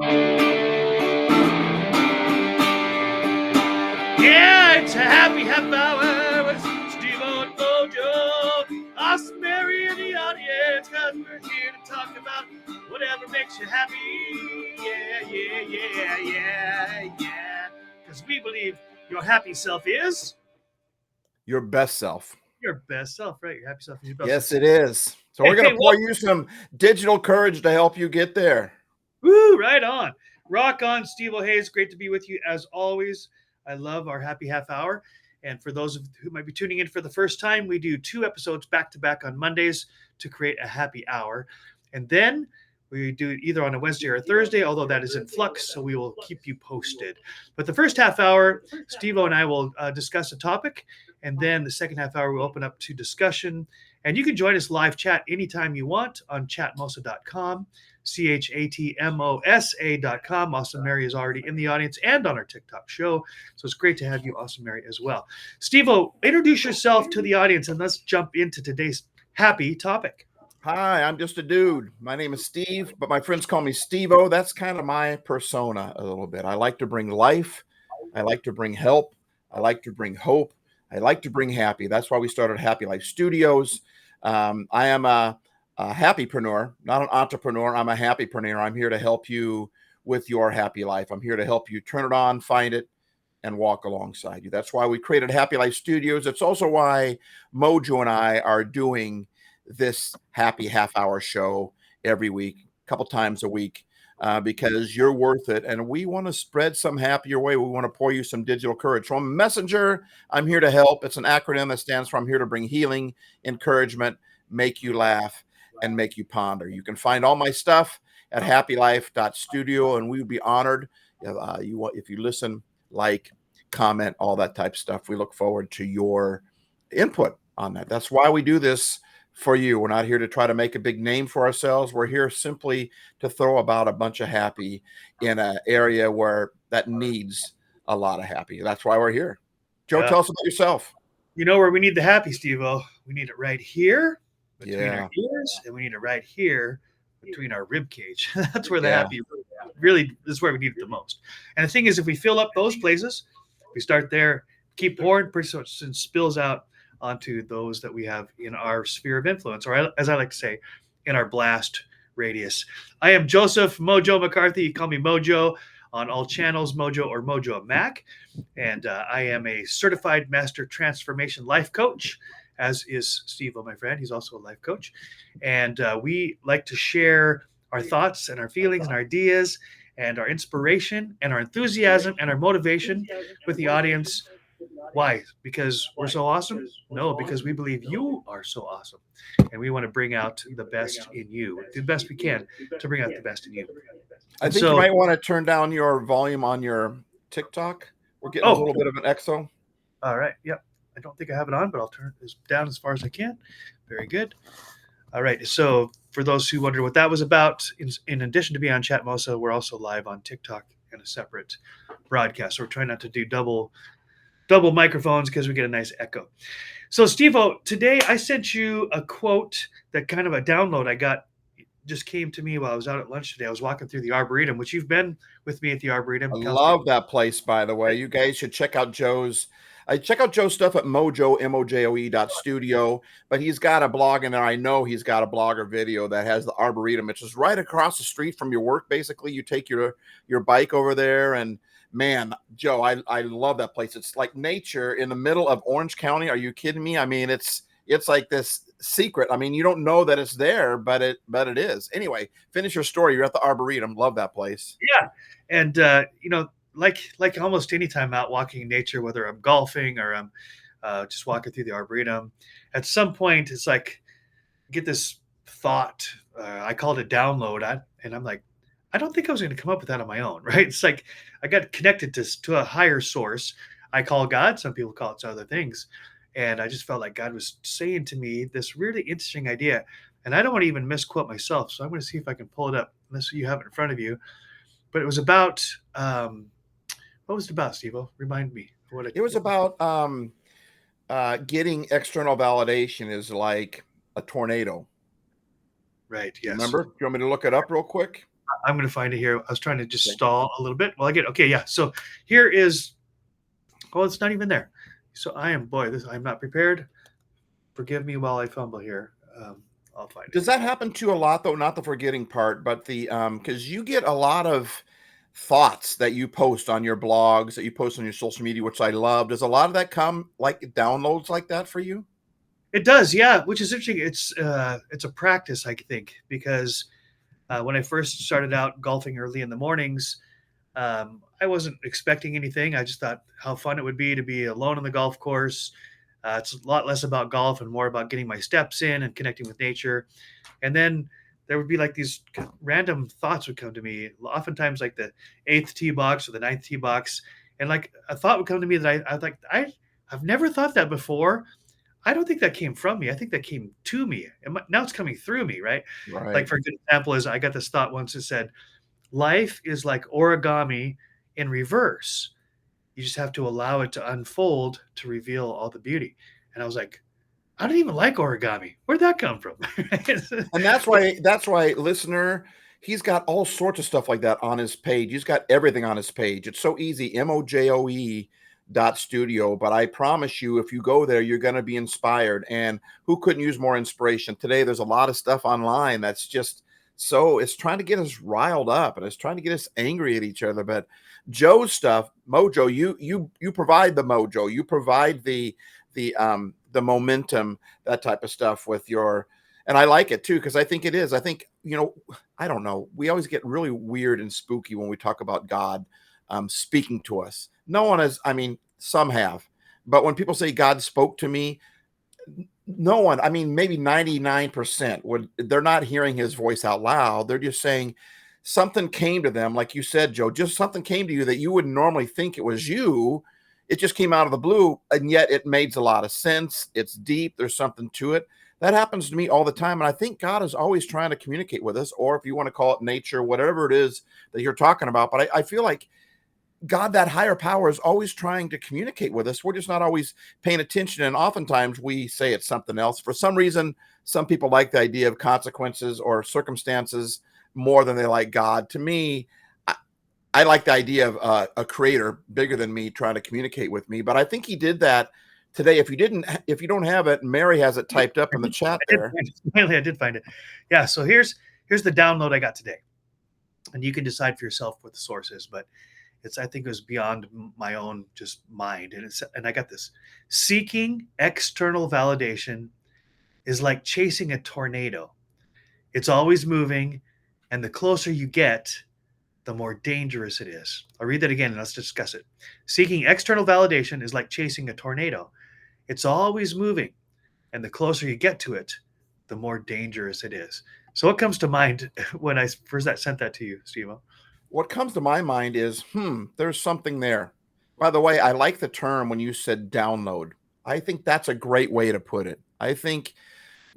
Yeah, it's a happy half hour with Steve and Mojo. Awesome Mary in the audience, cause we're here to talk about whatever makes you happy. Yeah. Because we believe your happy self is Your best self. your best self, right? Your happy self is your best Yes, self. it is. So we're going to pour you some digital courage to help you get there. Woo, right on. Rock on, Steve O'Hayes. Great to be with you as always. I love our happy half hour. And for those who might be tuning in for the first time, we do 2 episodes back to back on Mondays to create a happy hour. And then we do it either on a Wednesday or a Thursday, although that is in flux, so we will keep you posted. But the first half hour, Steve-O and I will discuss a topic, and then the second half hour we'll open up to discussion. And you can join us live chat anytime you want on chatmosa.com. CHATMOSA.com. Awesome Mary is already in the audience and on our TikTok show. So it's great to have you, Awesome Mary, as well. Steve-O, introduce yourself to the audience and let's jump into today's happy topic. Hi, I'm just a dude. My name is Steve, but my friends call me Steve-O. That's kind of my persona a little bit. I like to bring life. I like to bring help. I like to bring hope. I like to bring happy. That's why we started Happy Life Studios. I am a happypreneur, not an entrepreneur. I'm a happypreneur. I'm here to help you with your happy life. I'm here to help you turn it on, find it, and walk alongside you. That's why we created Happy Life Studios. It's also why Mojo and I are doing this happy half hour show every week, a couple times a week, because you're worth it. And we want to spread some happy your way. We want to pour you some digital courage. So I'm Messenger. I'm here to help. It's an acronym that stands for I'm here to bring healing, encouragement, make you laugh, and make you ponder. You can find all my stuff at happylife.studio, and we would be honored if you listen, like, comment, all that type of stuff. We look forward to your input on that. That's why we do this for you. We're not here to try to make a big name for ourselves. We're here simply to throw about a bunch of happy in an area where that needs a lot of happy. That's why we're here. Joe, tell us about yourself. You know where we need the happy, Steve-O? We need it right here between Yeah. our ears, and we need it right here between our rib cage. That's where the happy really is where we need it the most. And the thing is, if we fill up those places, we start there, keep pouring, pretty much and spills out onto those that we have in our sphere of influence, or as I like to say, in our blast radius. I am Joseph Mojo McCarthy. You call me Mojo on all channels, Mojo or Mojo Mac. And I am a certified master transformation life coach, as is Steve-O, my friend. He's also a life coach. And we like to share our thoughts and our feelings and our ideas and our inspiration and our enthusiasm and our motivation with the audience. Why? Because we're so awesome? No, because we believe you are so awesome. And we want to bring out the best in you, do the best we can to bring out the best in you. I think you might want to turn down your volume on your TikTok. We're getting a little bit of an echo. All right. Yep. I don't think I have it on, but I'll turn it down as far as I can. Very good. All right. So for those who wonder what that was about, in addition to being on Chatmosa, we're also live on TikTok in a separate broadcast. So we're trying not to do double microphones because we get a nice echo. So Steve-O, today I sent you a quote that kind of a download I got just came to me while I was out at lunch today. I was walking through the Arboretum, which you've been with me at the Arboretum. I love that place, by the way. You guys should check out Joe's. Check out Joe's stuff at Mojo, MOJOE.studio. But he's got a blog in there. I know he's got a blog or video that has the Arboretum. It's just right across the street from your work. Basically, you take your bike over there, and man, Joe, I love that place. It's like nature in the middle of Orange County. Are you kidding me? I mean, it's like this secret. I mean, you don't know that it's there, but it is. Anyway, finish your story. You're at the Arboretum. Love that place. Yeah. And, like almost any time out walking in nature, whether I'm golfing or I'm just walking through the Arboretum, at some point, it's like, get this thought, I called it download. And I'm like, I don't think I was going to come up with that on my own, right? It's like I got connected to a higher source. I call God. Some people call it other things. And I just felt like God was saying to me this really interesting idea. And I don't want to even misquote myself. So I'm going to see if I can pull it up, unless you have it in front of you. But it was about, what was it about, Steve-O? Remind me. It was about getting external validation is like a tornado. Right, yes. Remember? Do you want me to look it up real quick? I'm going to find it here. I was trying to just Okay. stall a little bit. Well, I get okay. Yeah. So here is. Oh, it's not even there. So I'm not prepared. Forgive me while I fumble here. I'll find it. Does that happen to you a lot though? Not the forgetting part, but the because you get a lot of thoughts that you post on your blogs, that you post on your social media, which I love. Does a lot of that come like downloads like that for you? It does, yeah. Which is interesting. It's a practice, I think, because when I first started out golfing early in the mornings, I wasn't expecting anything. I just thought how fun it would be to be alone on the golf course. It's a lot less about golf and more about getting my steps in and connecting with nature. And then there would be like these random thoughts would come to me, oftentimes like the eighth tee box or the ninth tee box. And like a thought would come to me that I was like, I've never thought that before. I don't think that came from me. I think that came to me. And now it's coming through me, right? Like Right. for a good example is I got this thought once that said, life is like origami in reverse. You just have to allow it to unfold to reveal all the beauty. And I was like, I don't even like origami. Where'd that come from? And that's why listener, he's got all sorts of stuff like that on his page. He's got everything on his page. It's so easy, mojoe.studio. But I promise you, if you go there, you're going to be inspired. And who couldn't use more inspiration? Today, there's a lot of stuff online that's just so it's trying to get us riled up and it's trying to get us angry at each other. But Joe's stuff, Mojo, you provide the mojo, you provide the momentum, that type of stuff with your, and I like it too because I think it is. I think I don't know. We always get really weird and spooky when we talk about God speaking to us. No one has. I mean, some have, but when people say God spoke to me, no one. I mean, maybe 99% would. They're not hearing His voice out loud. They're just saying something came to them, like you said, Joe. Just something came to you that you wouldn't normally think it was you. It just came out of the blue, and yet it makes a lot of sense. It's deep. There's something to it. That happens to me all the time. And I think God is always trying to communicate with us, or if you want to call it nature, whatever it is that you're talking about. But I feel like God, that higher power, is always trying to communicate with us. We're just not always paying attention. And oftentimes we say it's something else. For some reason, some people like the idea of consequences or circumstances more than they like God. To me, I like the idea of a creator bigger than me trying to communicate with me. But I think he did that today. If you don't have it, Mary has it typed up in the chat there. Finally, I did find it. Yeah. So here's the download I got today, and you can decide for yourself what the source is. But I think it was beyond my own just mind, and I got this: seeking external validation is like chasing a tornado. It's always moving, and the closer you get, the more dangerous it is. I'll read that again and let's discuss it. Seeking external validation is like chasing a tornado. It's always moving, and the closer you get to it, the more dangerous it is. So, what comes to mind when I first sent that to you, Steve? What comes to my mind is, there's something there. By the way, I like the term when you said download. I think that's a great way to put it. I think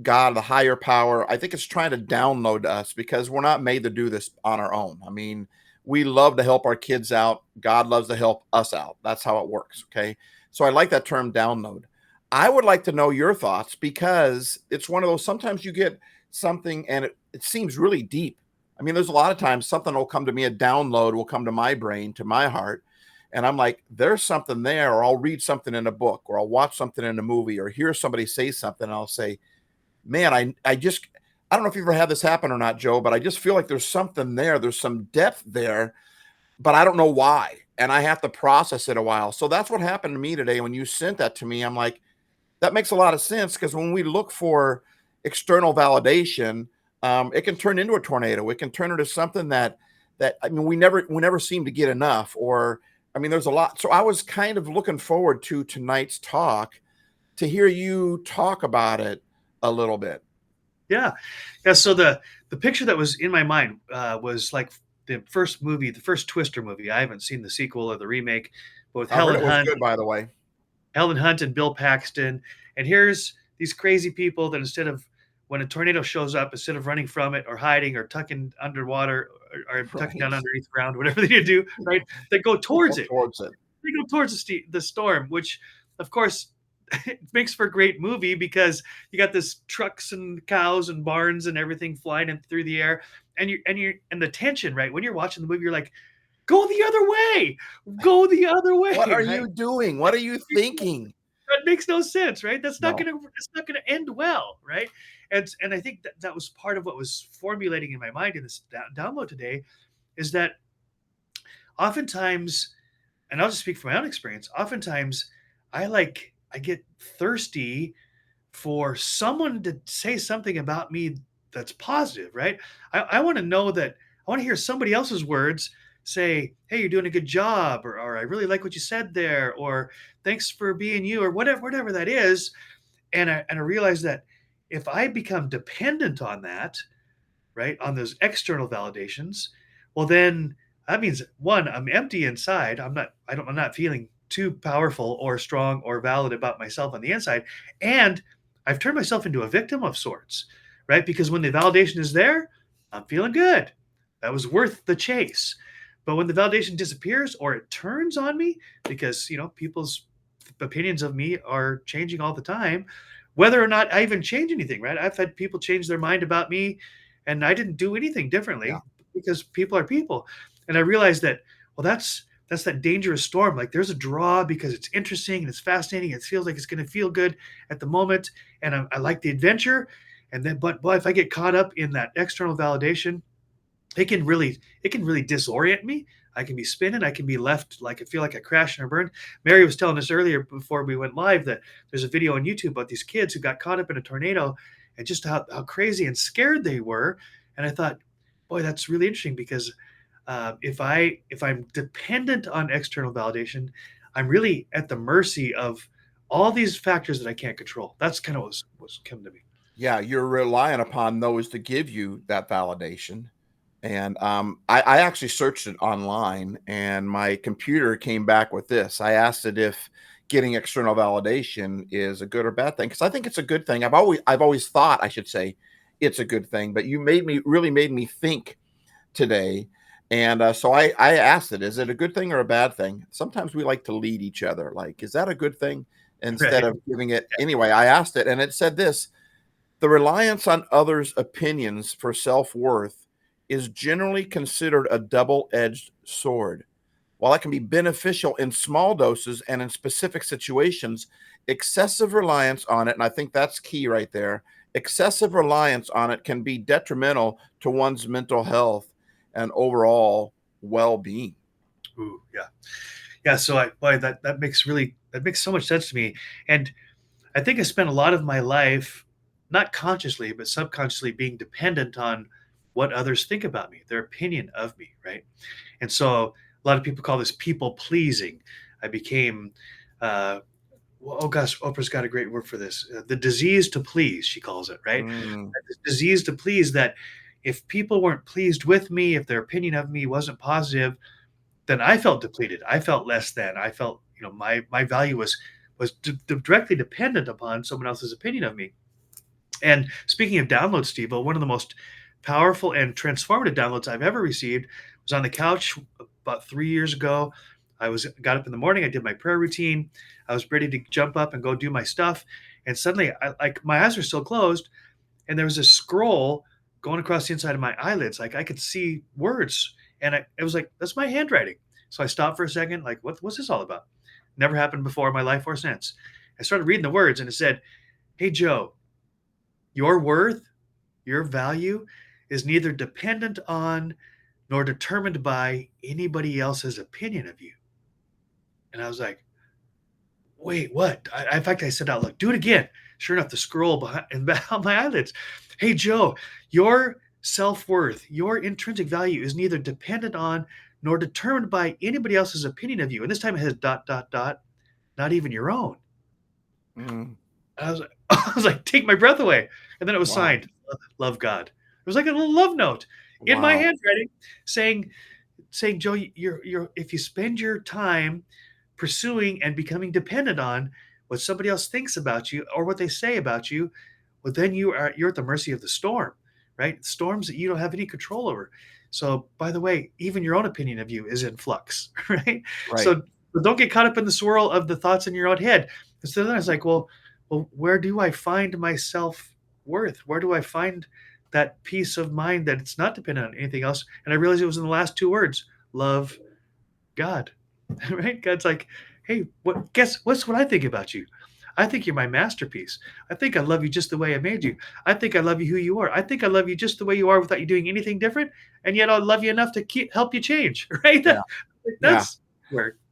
God, the higher power, I think it's trying to download us because we're not made to do this on our own. I mean, we love to help our kids out. God loves to help us out. That's how it works. Okay. So I like that term download. I would like to know your thoughts because it's one of those, sometimes you get something and it seems really deep. I mean, there's a lot of times something will come to me, a download will come to my brain, to my heart. And I'm like, there's something there, or I'll read something in a book, or I'll watch something in a movie, or hear somebody say something. And I'll say, man, I don't know if you've ever had this happen or not, Joe, but I just feel like there's something there. There's some depth there, but I don't know why. And I have to process it a while. So that's what happened to me today. When you sent that to me, I'm like, that makes a lot of sense because when we look for external validation, it can turn into a tornado. It can turn into something that I mean, we never seem to get enough. Or I mean, there's a lot. So I was kind of looking forward to tonight's talk to hear you talk about it a little bit. Yeah. So the picture that was in my mind was like the first movie, the first Twister movie. I haven't seen the sequel or the remake, but with I heard it was good, by the way. Helen Hunt and Bill Paxton. And here's these crazy people that instead of when a tornado shows up, instead of running from it or hiding or tucking underwater or tucking down underneath the ground, whatever they do, right? They go towards it. Towards it. They go towards the storm, which, of course, it makes for a great movie because you got this trucks and cows and barns and everything flying in through the air, and the tension, right? When you're watching the movie, you're like, go the other way, go the other way, What are right? you doing? What are you thinking? That makes no sense, right? No. It's not gonna end well, right? And I think that was part of what was formulating in my mind in this download today, is that oftentimes, and I'll just speak from my own experience, oftentimes I get thirsty for someone to say something about me that's positive, right? I want to know that, I want to hear somebody else's words say, hey, you're doing a good job, or I really like what you said there, or thanks for being you, or whatever that is. And I realize that if I become dependent on that, right, on those external validations, well, then that means, one, I'm empty inside. I'm not feeling too powerful or strong or valid about myself on the inside. And I've turned myself into a victim of sorts, right? Because when the validation is there, I'm feeling good. That was worth the chase. But when the validation disappears or it turns on me, because, people's opinions of me are changing all the time, whether or not I even change anything, right? I've had people change their mind about me, and I didn't do anything Yeah. differently, because people are people. And I realized that, well, that's that dangerous storm. Like, there's a draw because it's interesting and it's fascinating. It feels like it's going to feel good at the moment, and I like the adventure. And then, but boy, if I get caught up in that external validation, it can really disorient me. I can be spinning. I can be left like I feel like I crashed and burned. Mary was telling us earlier before we went live that there's a video on YouTube about these kids who got caught up in a tornado, and just how crazy and scared they were. And I thought, boy, that's really interesting, because if I'm dependent on external validation, I'm really at the mercy of all these factors that I can't control. That's kind of what's come to me. Yeah, you're relying upon those to give you that validation. And I actually searched it online, and my computer came back with this. I asked it if getting external validation is a good or bad thing, because I think it's a good thing. I've always thought, I should say, it's a good thing. But you really made me think today, and so I asked it, is it a good thing or a bad thing? Sometimes we like to lead each other, like, is that a good thing, instead Right. of giving it anyway. I asked it, and it said this: the reliance on others' opinions for self-worth is generally considered a double-edged sword. While it can be beneficial in small doses and in specific situations, excessive reliance on it, and I think that's key right there, excessive reliance on it can be detrimental to one's mental health and overall well-being. Ooh, yeah. Yeah. So boy, that makes so much sense to me. And I think I spent a lot of my life, not consciously, but subconsciously, being dependent on what others think about me, their opinion of me, right? And so a lot of people call this people pleasing. I became, oh gosh, Oprah's got a great word for this, the disease to please, she calls it, right? Mm, This disease to please, that if people weren't pleased with me, if their opinion of me wasn't positive, then I felt depleted. I felt less than. I felt, my value was directly dependent upon someone else's opinion of me. And speaking of downloads, Steve, one of the most powerful and transformative downloads I've ever received was on the couch about 3 years ago. Got up in the morning. I did my prayer routine. I was ready to jump up and go do my stuff, and suddenly, my eyes were still closed, and there was a scroll going across the inside of my eyelids. Like, I could see words, and it was like, that's my handwriting. So I stopped for a second, like, what's this all about? Never happened before in my life or since. I started reading the words, and it said, "Hey Joe, your worth, your value is neither dependent on nor determined by anybody else's opinion of you." And I was like, wait, what? In fact, I said out loud, do it again. Sure enough, the scroll behind my eyelids. "Hey, Joe, your self worth, your intrinsic value is neither dependent on nor determined by anybody else's opinion of you." And this time it has dot, dot, dot, not even your own. mm, I was like, I was like, take my breath away. And then it was wow. signed, "Love God." It was like a little love note in my Wow. handwriting, saying, Joe, if you spend your time pursuing and becoming dependent on what somebody else thinks about you or what they say about you, well, then you're at the mercy of the storm, right? Storms that you don't have any control over. So, by the way, even your own opinion of you is in flux, right? Right. So don't get caught up in the swirl of the thoughts in your own head. so then I was like, well, where do I find my self-worth? Where do I find that peace of mind that it's not dependent on anything else? And I realized it was in the last two words: love God. Right? God's like, hey, what's what I think about you? I think you're my masterpiece. I think I love you just the way I made you. I think I love you who you are. I think I love you just the way you are without you doing anything different. And yet I'll love you enough to help you change. Right? Yeah. Yeah.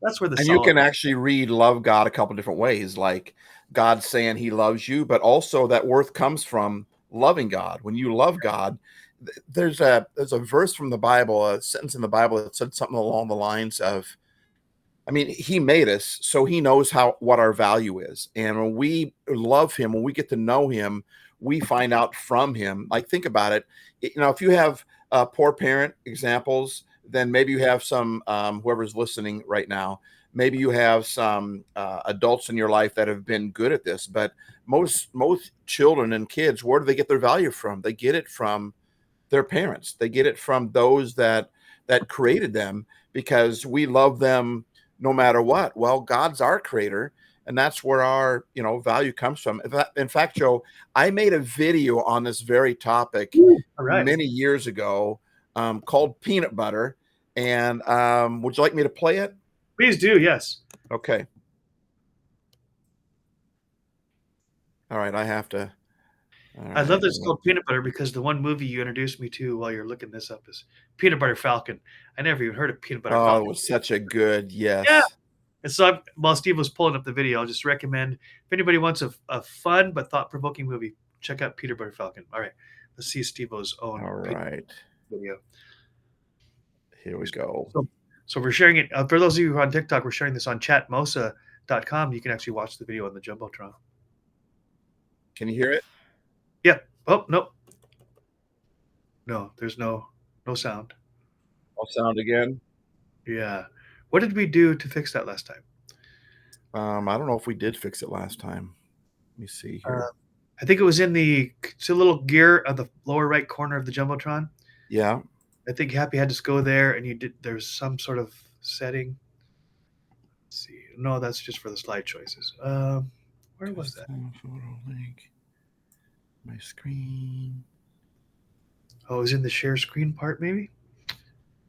That's where the And you solid. can actually read love God a couple different ways, like God saying he loves you, but also that worth comes from loving God. When you love God, there's a verse from the Bible, a sentence in the Bible that said something along the lines of, I mean, he made us, so he knows what our value is. And when we love him, when we get to know him, we find out from him. Like, think about it. If you have poor parent examples, then maybe you have some, whoever's listening right now, maybe you have some adults in your life that have been good at this. But most children and kids, where do they get their value from? They get it from their parents. They get it from those that created them, because we love them no matter what. Well, God's our creator, and that's where our value comes from. In fact, Joe, I made a video on this very topic All right. many years ago, called Peanut Butter. And would you like me to play it? Please do. Yes. Okay. All right. I have to. I love that it's called Peanut Butter because the one movie you introduced me to while you're looking this up is Peanut Butter Falcon. I never even heard of Peanut Butter Falcon. It was such a good, yes. Yeah. And so while Steve was pulling up the video, I'll just recommend, if anybody wants a fun but thought-provoking movie, check out Peanut Butter Falcon. All right. Let's see Steve-O's own video. Here we go. So we're sharing it. For those of you who are on TikTok, we're sharing this on chatmosa.com. You can actually watch the video on the Jumbotron. Can you hear it? Yeah. Oh, no. No, there's no sound. No sound again? Yeah. What did we do to fix that last time? I don't know if we did fix it last time. Let me see here. I think it was in it's a little gear on the lower right corner of the Jumbotron. Yeah. I think Happy had to go there, and there's some sort of setting. Let's see. No, that's just for the slide choices. Where was that? Photo link. My screen. Oh, it was in the share screen part, maybe?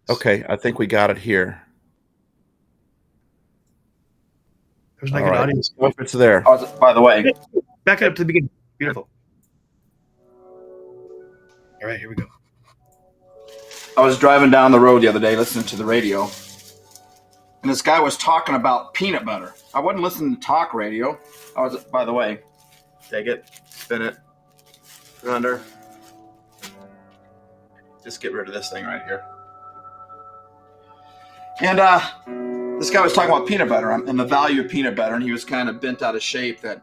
Okay, I think we got it here. There's like an audience. If it's there. By the way, back it up to the beginning. Beautiful. All right, here we go. I was driving down the road the other day listening to the radio, and this guy was talking about peanut butter. I wasn't listening to talk radio. By the way, take it, spin it, put it under. Just get rid of this thing right here. And this guy was talking about peanut butter and the value of peanut butter, and he was kind of bent out of shape that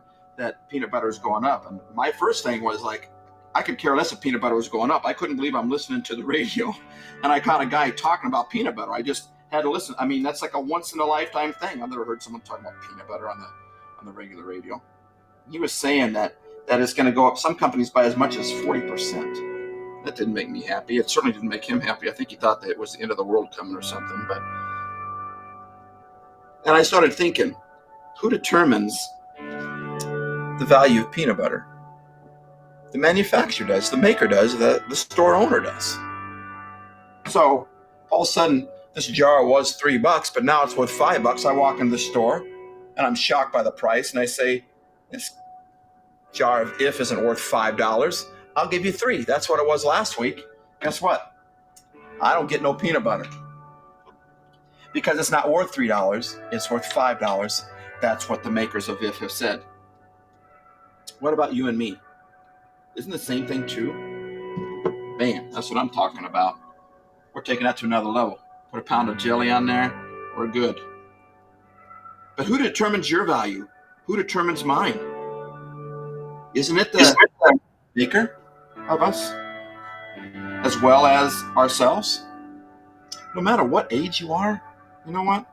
peanut butter is going up. And my first thing was like, I could care less if peanut butter was going up. I couldn't believe I'm listening to the radio and I caught a guy talking about peanut butter. I just had to listen. I mean, that's like a once in a lifetime thing. I've never heard someone talk about peanut butter on the regular radio. He was saying that it's going to go up some companies by as much as 40%. That didn't make me happy. It certainly didn't make him happy. I think he thought that it was the end of the world coming or something. And I started thinking, who determines the value of peanut butter? The manufacturer does, the maker does, the store owner does. So all of a sudden, this jar was $3, but now it's worth $5. I walk into the store and I'm shocked by the price, and I say, this jar of If isn't worth $5. I'll give you $3. That's what it was last week. Guess what? I don't get no peanut butter because it's not worth $3. It's worth $5. That's what the makers of If have said. What about you and me? Isn't the same thing true? Man, that's what I'm talking about. We're taking that to another level. Put a pound of jelly on there, we're good. But who determines your value? Who determines mine? Isn't it the maker of us, as well as ourselves? No matter what age you are, you know what?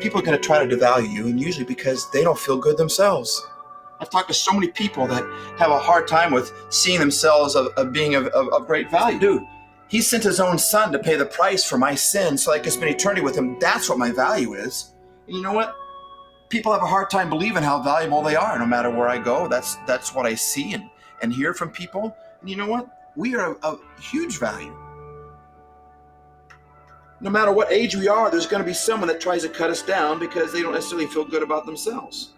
People are going to try to devalue you, and usually because they don't feel good themselves. I've talked to so many people that have a hard time with seeing themselves of being of great value. Dude, he sent his own son to pay the price for my sin so I could spend eternity with him. That's what my value is. And you know what? people have a hard time believing how valuable they are. No matter where I go, that's what I see and hear from people. And you know what? We are of huge value. No matter what age we are, there's going to be someone that tries to cut us down because they don't necessarily feel good about themselves.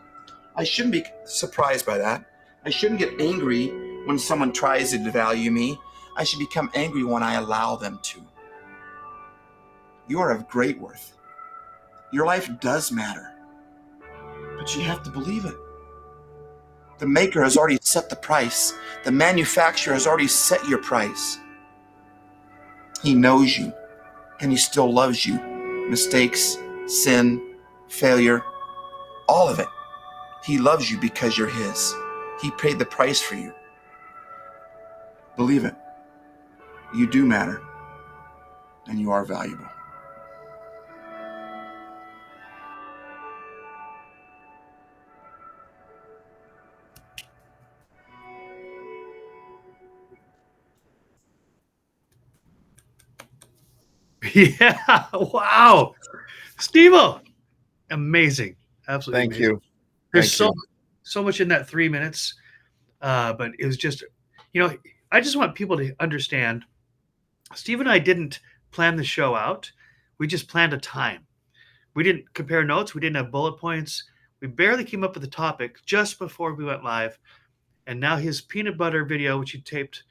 I shouldn't be surprised by that. I shouldn't get angry when someone tries to devalue me. I should become angry when I allow them to. You are of great worth. Your life does matter, but you have to believe it. The maker has already set the price. The manufacturer has already set your price. He knows you, and he still loves you. Mistakes, sin, failure, all of it. He loves you because you're his. He paid the price for you. Believe it. You do matter, and you are valuable. Yeah. Wow. Steve-O. Amazing. Absolutely Thank amazing. you. There's Thank so much in that 3 minutes. But it was just, I just want people to understand Steve and I didn't plan the show out. We just planned a time. We didn't compare notes. We didn't have bullet points. We barely came up with the topic just before we went live. And now his peanut butter video, which he taped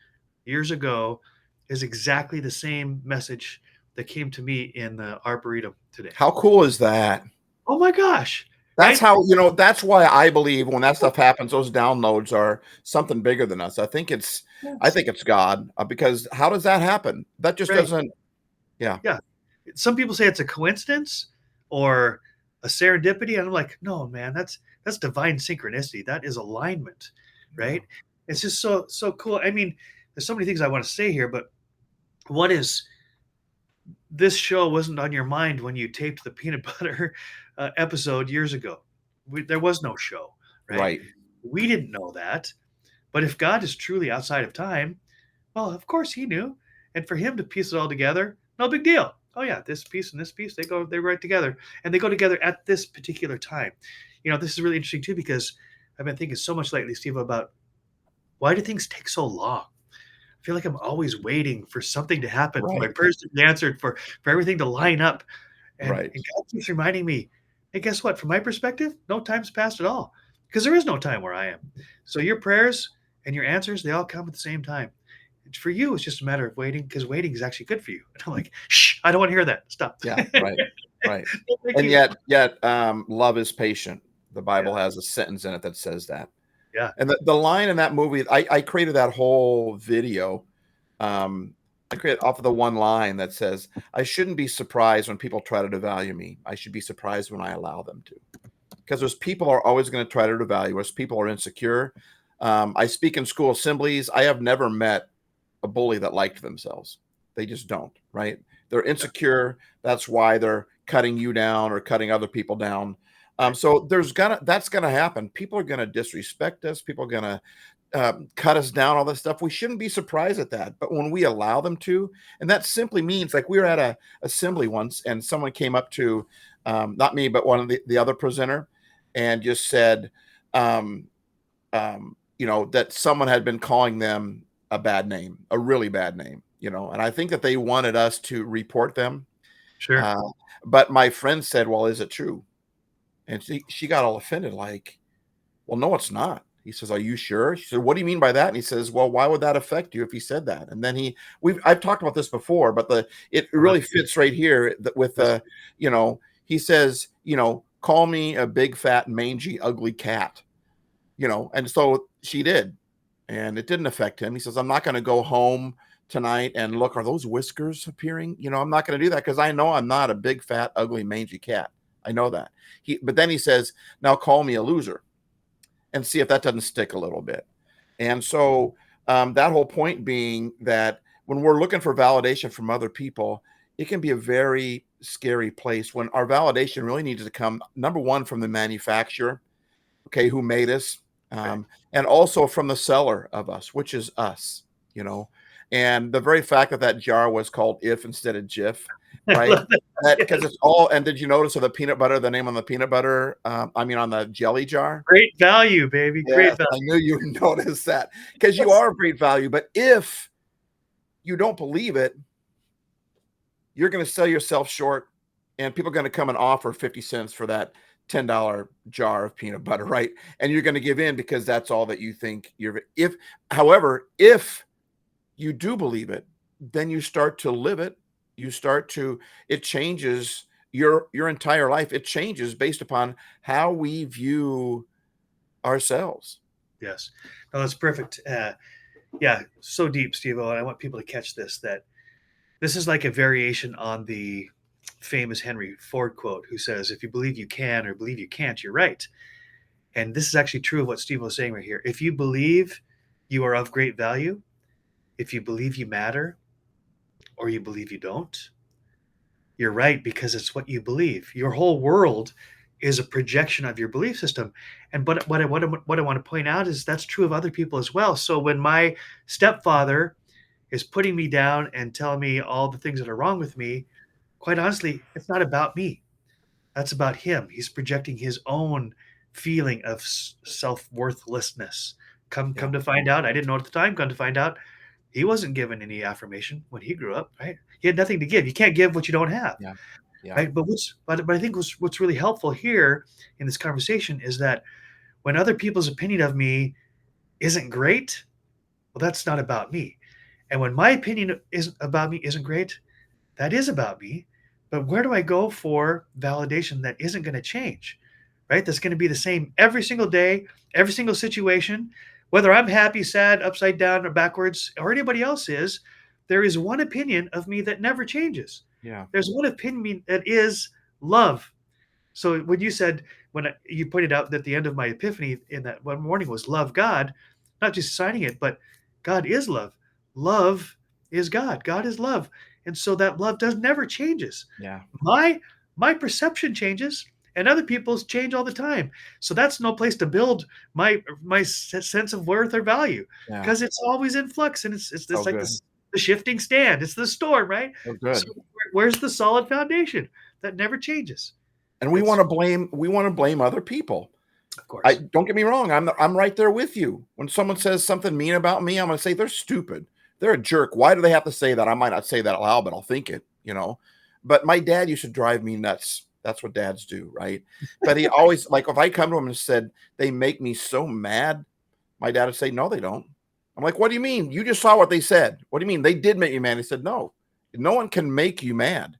years ago, is exactly the same message that came to me in the Arboretum today. How cool is that? Oh my gosh. That's right? how, that's why I believe when that stuff happens, those downloads are something bigger than us. I think it's God, because how does that happen? That just doesn't. Yeah. Some people say it's a coincidence or a serendipity. And I'm like, no, man, that's divine synchronicity. That is alignment, right? Yeah. It's just so cool. I mean, there's so many things I want to say here, but one is this show wasn't on your mind when you taped the peanut butter episode years ago. There was no show, right? We didn't know that. But if God is truly outside of time, well, of course he knew. And for him to piece it all together, no big deal. Oh yeah, this piece and this piece, they're right together. And they go together at this particular time. This is really interesting too, because I've been thinking so much lately, Steve, about why do things take so long? I feel like I'm always waiting for something to happen, for my prayers to be answered, for everything to line up. And God keeps reminding me, hey, guess what? From my perspective, no time's passed at all, because there is no time where I am. So your prayers and your answers, they all come at the same time. For you, it's just a matter of waiting, because waiting is actually good for you. And I'm like, shh, I don't want to hear that. Stop. Yeah, right. And yet, love is patient. The Bible has a sentence in it that says that. Yeah. And the line in that movie, I created that whole video. I created off of the one line that says, I shouldn't be surprised when people try to devalue me. I should be surprised when I allow them to. Because those people are always going to try to devalue us. People are insecure. I speak in school assemblies. I have never met a bully that liked themselves. They just don't, right? They're insecure. That's why they're cutting you down or cutting other people down. So that's gonna happen. People are gonna disrespect us. People are gonna cut us down, all this stuff. We shouldn't be surprised at that. But when we allow them to, and that simply means, like, we were at a assembly once and someone came up to, not me, but one of the other presenter, and just said, that someone had been calling them a bad name, a really bad name, and I think that they wanted us to report them. Sure. But my friend said, well, is it true? And she got all offended, like, well, no, it's not. He says, are you sure? She said, what do you mean by that? And he says, well, why would that affect you if he said that? And then I've talked about this before, but it really fits right here with he says, call me a big, fat, mangy, ugly cat, and so she did. And it didn't affect him. He says, I'm not going to go home tonight and look, are those whiskers appearing? I'm not going to do that, because I know I'm not a big, fat, ugly, mangy cat. I know that. But then he says, now call me a loser and see if that doesn't stick a little bit. And so that whole point being that when we're looking for validation from other people, it can be a very scary place when our validation really needs to come, number one, from the manufacturer, who made us, and also from the seller of us, which is us, And the very fact that that jar was called If instead of Jif, I right? love that. Because it's all. And did you notice of the peanut butter, the name on the peanut butter? I mean, on the jelly jar. Great value, baby. Great Yes, value. I knew you would notice that because you are of great value. But if you don't believe it, you're going to sell yourself short, and people are going to come and offer 50 cents for that $10 jar of peanut butter, right? And you're going to give in because that's all that you think you're. However, if you do believe it, then you start to live it. It changes your entire life. It changes based upon how we view ourselves. Yes. No, that's perfect. Yeah, so deep, Steve-O, and I want people to catch this, that this is like a variation on the famous Henry Ford quote, who says, if you believe you can or believe you can't, you're right. And this is actually true of what Steve was saying right here. If you believe you are of great value, if you believe you matter, or you believe you don't, you're right, because it's what you believe. Your whole world is a projection of your belief system. And but what I want to point out is that's true of other people as well. So when my stepfather is putting me down and telling me all the things that are wrong with me, quite honestly, it's not about me. That's about him. He's projecting his own feeling of self-worthlessness. Come to find out, I didn't know at the time. Come to find out, he wasn't given any affirmation when he grew up. Right? He had nothing to give. You can't give what you don't have. Yeah. Yeah. Right. But I think what's really helpful here in this conversation is that when other people's opinion of me isn't great, well, that's not about me. And when my opinion isn't great, that is about me. But where do I go for validation that isn't going to change? Right? That's going to be the same every single day, every single situation, whether I'm happy, sad, upside down, or backwards, or anybody else is. There is one opinion of me that never changes. Yeah. There's one opinion that is love. So when you said, you pointed out that the end of my epiphany in that one morning was love God, not just signing it, but God is love. Love is God. God is love. And so that love never changes. Yeah. My perception changes, and other people's change all the time. So that's no place to build my sense of worth or value, because it's always in flux, and it's So like good. the shifting stand. It's the storm, right? So good. So where's the solid foundation that never changes? And we want to blame other people. Of course. Don't get me wrong. I'm right there with you. When someone says something mean about me, I'm going to say they're stupid. They're a jerk. Why do they have to say that? I might not say that out loud, but I'll think it, But my dad used to drive me nuts. That's what dads do, right? But he always, like, if I come to him and said, they make me so mad, my dad would say, no, they don't. I'm like, what do you mean? You just saw what they said. What do you mean? They did make you mad. He said, no one can make you mad.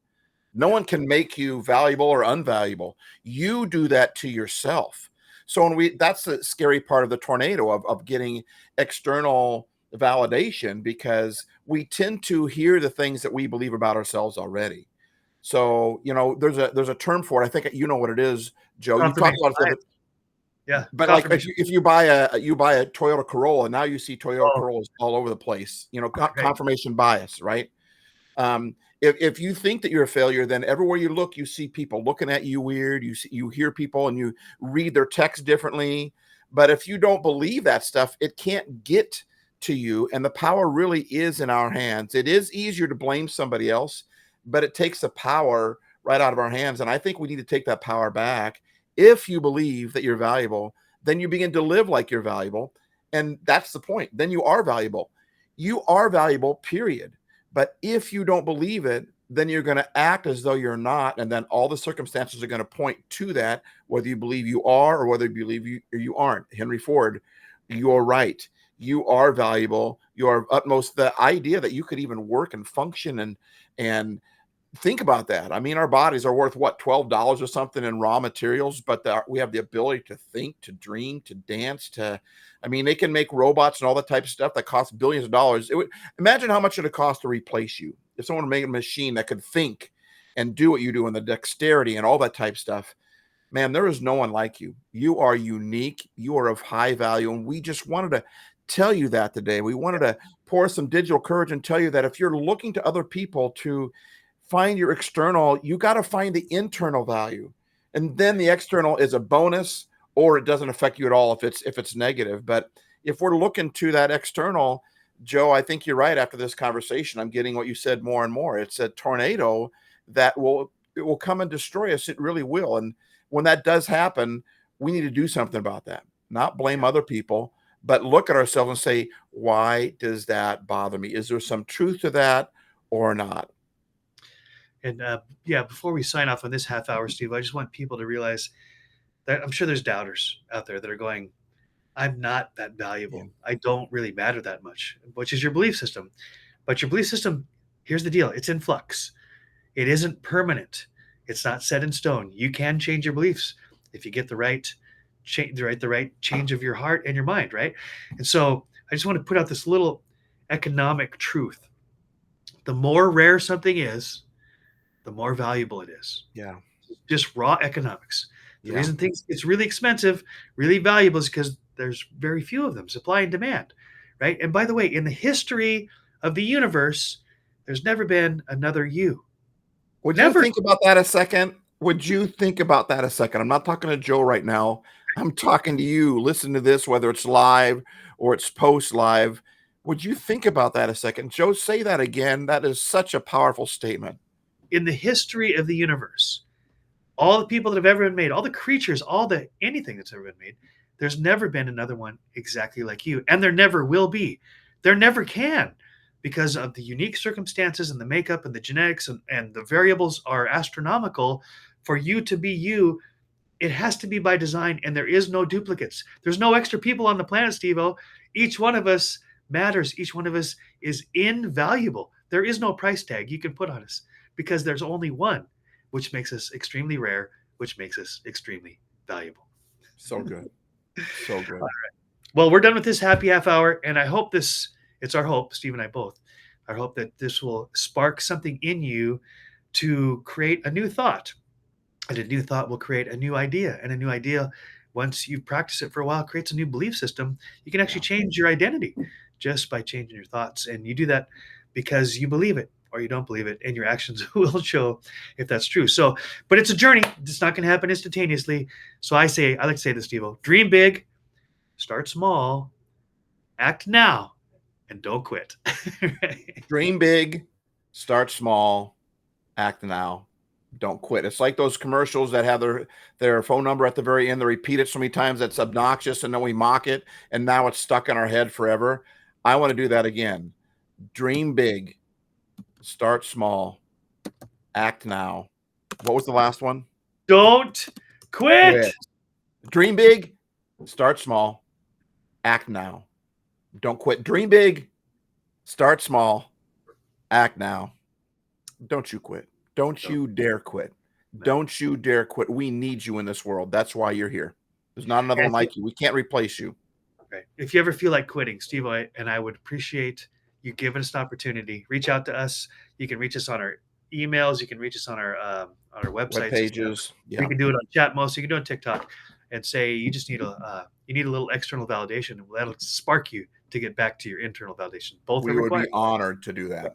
No one can make you valuable or unvaluable. You do that to yourself. So that's the scary part of the tornado of getting external validation, because we tend to hear the things that we believe about ourselves already. So, there's a term for it. I think you know what it is, Joe. You talked about it. Yeah. But like if you buy a Toyota Corolla, now you see Toyota Corollas all over the place, confirmation bias, right? If you think that you're a failure, then everywhere you look, you see people looking at you weird. You hear people and you read their text differently. But if you don't believe that stuff, it can't get to you. And the power really is in our hands. It is easier to blame somebody else, but it takes the power right out of our hands. And I think we need to take that power back. If you believe that you're valuable, then you begin to live like you're valuable. And that's the point. Then you are valuable. You are valuable, period. But if you don't believe it, then you're going to act as though you're not. And then all the circumstances are going to point to that, whether you believe you are or whether you believe you aren't. Henry Ford, you're right. You are valuable. You are utmost. The idea that you could even work and function and think about that. I mean, our bodies are worth what, $12 or something in raw materials, but we have the ability to think, to dream, to dance, they can make robots and all that type of stuff that costs billions of dollars. Imagine how much it would cost to replace you. If someone made a machine that could think and do what you do, and the dexterity and all that type of stuff, man, there is no one like you. You are unique. You are of high value. And we just wanted to tell you that today. We wanted to pour some digital courage and tell you that if you're looking to other people to find your external, you got to find the internal value, and then the external is a bonus, or it doesn't affect you at all if it's negative. But if we're looking to that external, Joe, I think you're right. After this conversation, I'm getting what you said more and more. It's a tornado that will come and destroy us. It really will. And when that does happen, we need to do something about that. Not blame other people, but look at ourselves and say, why does that bother me? Is there some truth to that or not? And before we sign off on this half hour, Steve, I just want people to realize that I'm sure there's doubters out there that are going, I'm not that valuable. Yeah. I don't really matter that much, which is your belief system. But your belief system, here's the deal, it's in flux. It isn't permanent. It's not set in stone. You can change your beliefs if you get the right change of your heart and your mind, right? And so I just want to put out this little economic truth. The more rare something is, the more valuable it is. Yeah. Just raw economics. The Yeah. reason things it's really expensive, really valuable is because there's very few of them, supply and demand, right? And by the way, in the history of the universe, there's never been another you. Would Never. you think about that a second? Would you think about that a second? I'm not talking to Joe right now. I'm talking to you. Listen to this, whether it's live or it's post live. Would you think about that a second? Joe, say that again. That is such a powerful statement. In the history of the universe, all the people that have ever been made, all the creatures, anything that's ever been made, there's never been another one exactly like you. And there never will be. There never can, because of the unique circumstances and the makeup and the genetics and the variables are astronomical. For you to be you, it has to be by design, and there is no duplicates. There's no extra people on the planet, Steve-O. Each one of us matters. Each one of us is invaluable. There is no price tag you can put on us because there's only one, which makes us extremely rare, which makes us extremely valuable. So good. So good. All right. Well, we're done with this happy half hour, and I hope it's our hope, Steve and I both, I hope that this will spark something in you to create a new thought. And a new thought will create a new idea. And a new idea, once you practice it for a while, creates a new belief system. You can actually change your identity just by changing your thoughts. And you do that because you believe it or you don't believe it, and your actions will show if that's true. So, but it's a journey. It's not going to happen instantaneously. So I like to say this, Steve-O, dream big, start small, act now, and don't quit. Dream big, start small, act now, don't quit. It's like those commercials that have their phone number at the very end. They repeat it so many times that's obnoxious, and then we mock it, and now it's stuck in our head forever. I want to do that again. Dream big, start small, act now. What was the last one? Don't quit. Dream big, start small, act now. Don't quit. Dream big, start small, act now. Don't you quit. Don't you dare quit. Don't you dare quit. We need you in this world. That's why you're here. There's not another one like you. We can't replace you. Okay. If you ever feel like quitting, Steve and I would appreciate you giving us an opportunity. Reach out to us. You can reach us on our emails. You can reach us on our websites. Web pages. Yeah. You can do it on Chatmos. You can do it on TikTok, and say you just need a little external validation. That'll spark you to get back to your internal validation. Both we are would required. Be honored to do that.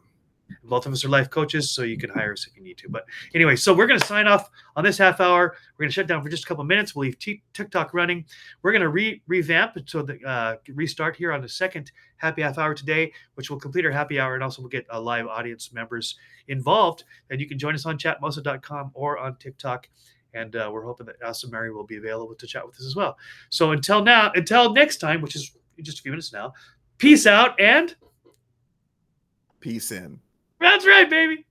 Both of us are life coaches, so you can hire us if you need to. But anyway, so we're going to sign off on this half hour. We're going to shut down for just a couple of minutes. We'll leave TikTok running. We're going to revamp it so that restart here on the second happy half hour today, which will complete our happy hour, and also we'll get live audience members involved. And you can join us on chatmosa.com or on TikTok. And we're hoping that Awesome Mary will be available to chat with us as well. So until next time, which is in just a few minutes now, peace out and peace in. That's right, baby.